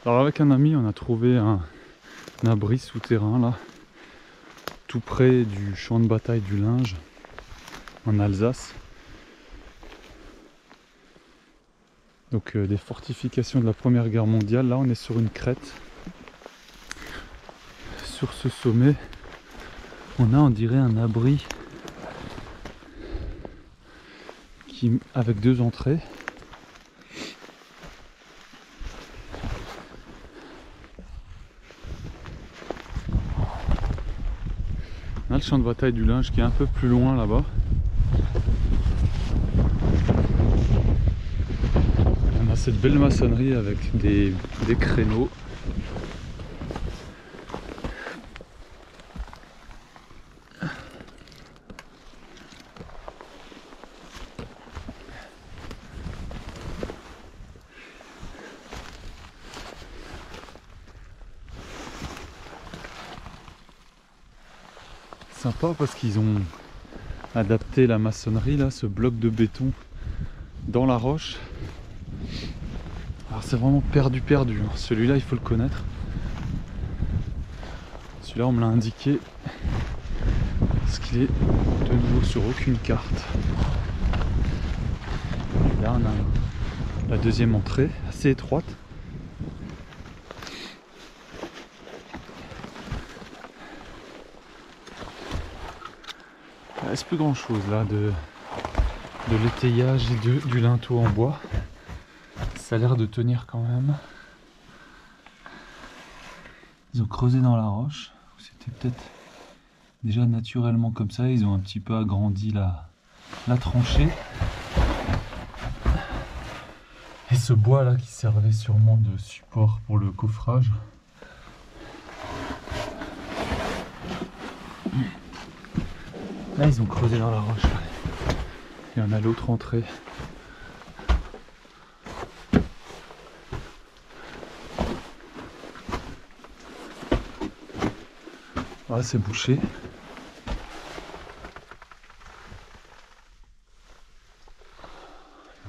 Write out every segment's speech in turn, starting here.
Alors avec un ami, on a trouvé un abri souterrain là, tout près du champ de bataille du Linge, en Alsace. Donc des fortifications de la Première Guerre mondiale. Là on est sur une crête. Sur ce sommet, on dirait un abri avec deux entrées. On a le champ de bataille du Linge qui est un peu plus loin là-bas. On a cette belle maçonnerie avec des créneaux. Sympa parce qu'ils ont adapté la maçonnerie là, ce bloc de béton dans la roche. Alors c'est vraiment perdu hein. Celui-là il faut le connaître. Celui-là on me l'a indiqué parce qu'il est de nouveau sur aucune carte. Et là on a la deuxième entrée assez étroite. Il ne reste plus grand chose là de l'étayage et du linteau en bois. Ça a l'air de tenir quand même. Ils ont creusé dans la roche. C'était peut-être déjà naturellement comme ça. Ils ont un petit peu agrandi la tranchée. Et ce bois là qui servait sûrement de support pour le coffrage. Là ils ont creusé dans la roche. Et on a l'autre entrée. Ah, c'est bouché.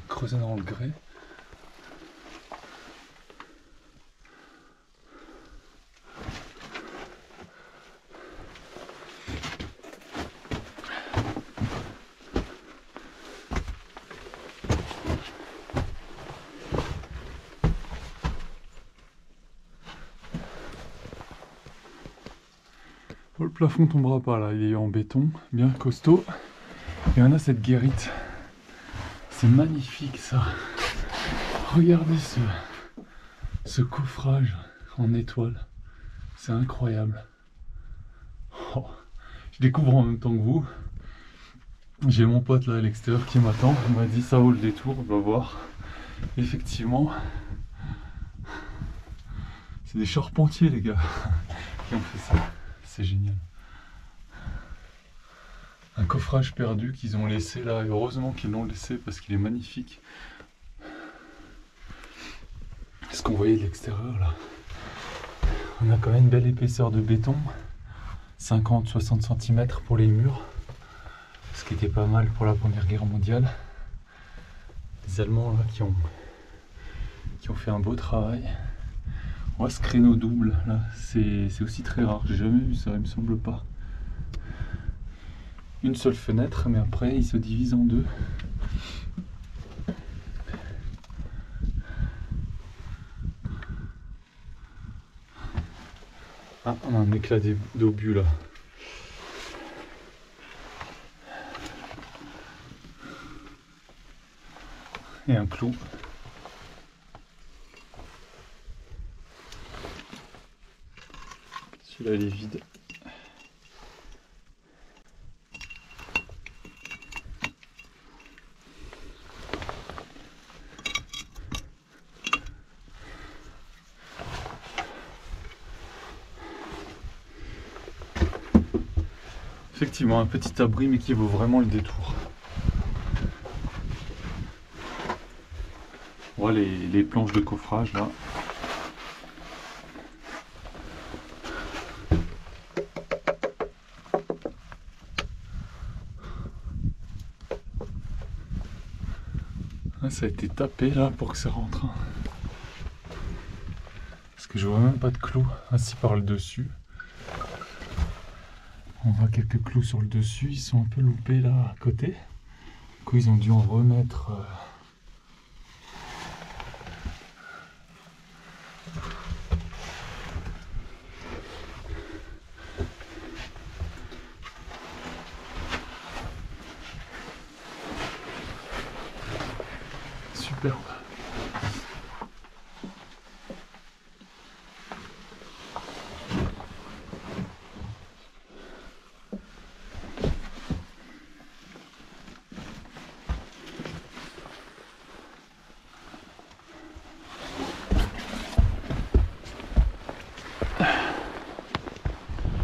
Creuser dans le grès. Le plafond tombera pas là, il est en béton, bien costaud. Et on a cette guérite. C'est magnifique ça. Regardez ce coffrage en étoile. C'est incroyable. Oh, je découvre en même temps que vous. J'ai mon pote là à l'extérieur qui m'attend. Il m'a dit ça vaut le détour, on va voir. Effectivement. C'est des charpentiers les gars qui ont fait ça. C'est génial. Un coffrage perdu qu'ils ont laissé là. Et heureusement qu'ils l'ont laissé parce qu'il est magnifique. Ce qu'on voyait de l'extérieur là. On a quand même une belle épaisseur de béton. 50-60 cm pour les murs. Ce qui était pas mal pour la Première Guerre mondiale. Les Allemands là qui ont fait un beau travail. Ouais, ce créneau double là, c'est aussi très rare. J'ai jamais vu ça, il me semble pas. Une seule fenêtre, mais après il se divise en deux. Ah, on a un éclat d'obus là. Et un clou. Celui-là il est vide. Effectivement un petit abri mais qui vaut vraiment le détour. Voilà les planches de coffrage là. Ça a été tapé là pour que ça rentre. que je vois même pas de clous assis par le dessus. On voit quelques clous sur le dessus, ils sont un peu loupés là à côté. Du coup ils ont dû en remettre. Superbe.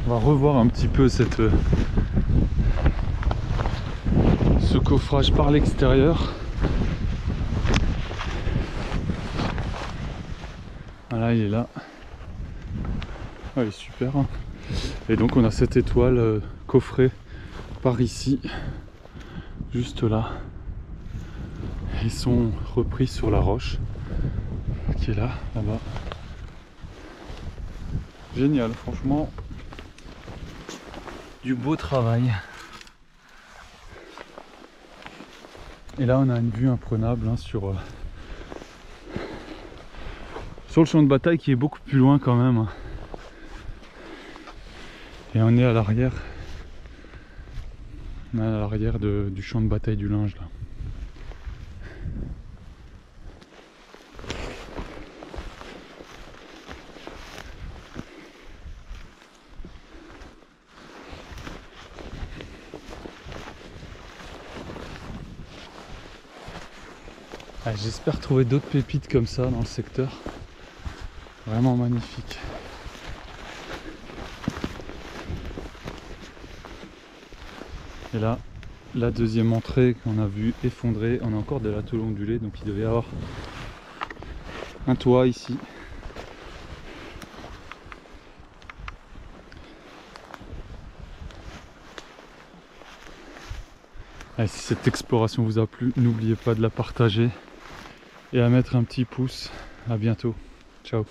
On va revoir un petit peu ce coffrage par l'extérieur. Voilà, il est là. Ah, il est super. Hein. Et donc on a cette étoile coffrée par ici, juste là. Ils sont repris sur la roche qui est là, là-bas. Génial, franchement. Du beau travail. Et là on a une vue imprenable hein, sur le champ de bataille qui est beaucoup plus loin quand même. Hein. Et on est à l'arrière. On est à l'arrière du champ de bataille du linge là. Ah, j'espère trouver d'autres pépites comme ça dans le secteur. Vraiment magnifique. Et là, la deuxième entrée qu'on a vue effondrée, on a encore de la tôle ondulée, donc il devait y avoir un toit ici. Allez, si cette exploration vous a plu, n'oubliez pas de la partager et à mettre un petit pouce. À bientôt. Ciao.